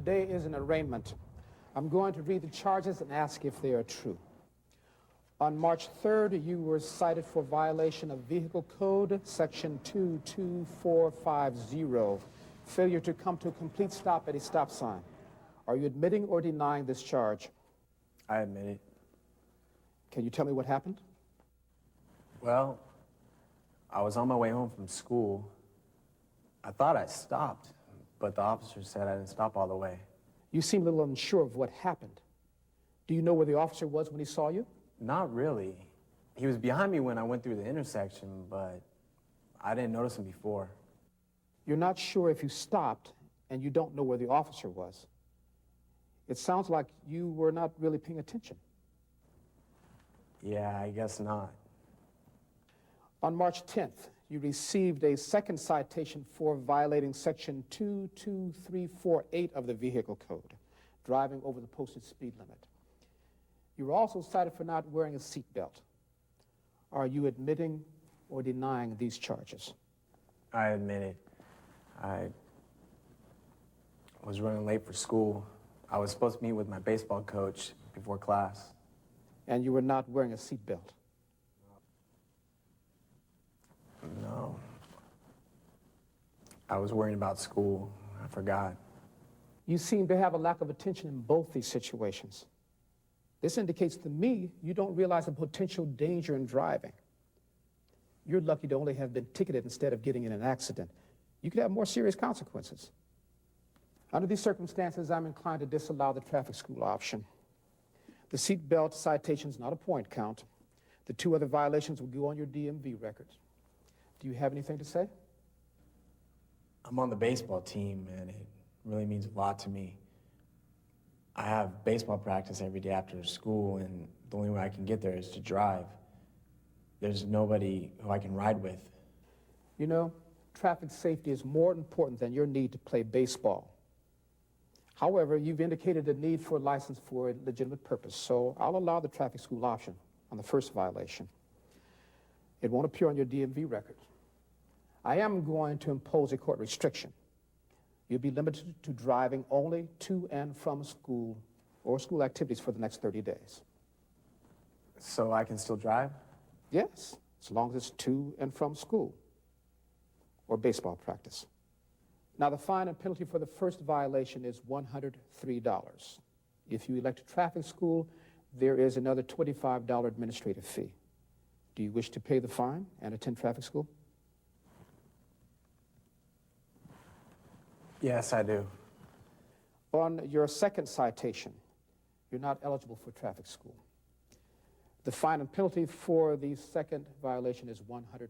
Today is an arraignment. I'm going to read the charges and ask if they are true. On March 3rd, you were cited for violation of Vehicle Code, Section 22450, failure to come to a complete stop at a stop sign. Are you admitting or denying this charge? I admit it. Can you tell me what happened? Well, I was on my way home from school. I thought I stopped, but the officer said I didn't stop all the way. You seem a little unsure of what happened. Do you know where the officer was when he saw you? Not really. He was behind me when I went through the intersection, but I didn't notice him before. You're not sure if you stopped, and you don't know where the officer was. It sounds like you were not really paying attention. Yeah, I guess not. On March 10th, you received a second citation for violating Section 22348 of the Vehicle Code, driving over the posted speed limit. You were also cited for not wearing a seatbelt. Are you admitting or denying these charges? I admit it. I was running late for school. I was supposed to meet with my baseball coach before class. And you were not wearing a seatbelt? No. I was worrying about school. I forgot. You seem to have a lack of attention in both these situations. This indicates to me you don't realize the potential danger in driving. You're lucky to only have been ticketed instead of getting in an accident. You could have more serious consequences. Under these circumstances, I'm inclined to disallow the traffic school option. The seatbelt citation is not a point count. The two other violations will go on your DMV records. Do you have anything to say? I'm on the baseball team, and it really means a lot to me. I have baseball practice every day after school, and the only way I can get there is to drive. There's nobody who I can ride with. You know, traffic safety is more important than your need to play baseball. However, you've indicated a need for a license for a legitimate purpose, so I'll allow the traffic school option on the first violation. It won't appear on your DMV record. I am going to impose a court restriction. You'll be limited to driving only to and from school or school activities for the next 30 days. So I can still drive? Yes, as long as it's to and from school or baseball practice. Now, the fine and penalty for the first violation is $103. If you elect a traffic school, there is another $25 administrative fee. Do you wish to pay the fine and attend traffic school? Yes, I do. On your second citation, you're not eligible for traffic school. The fine and penalty for the second violation is $145.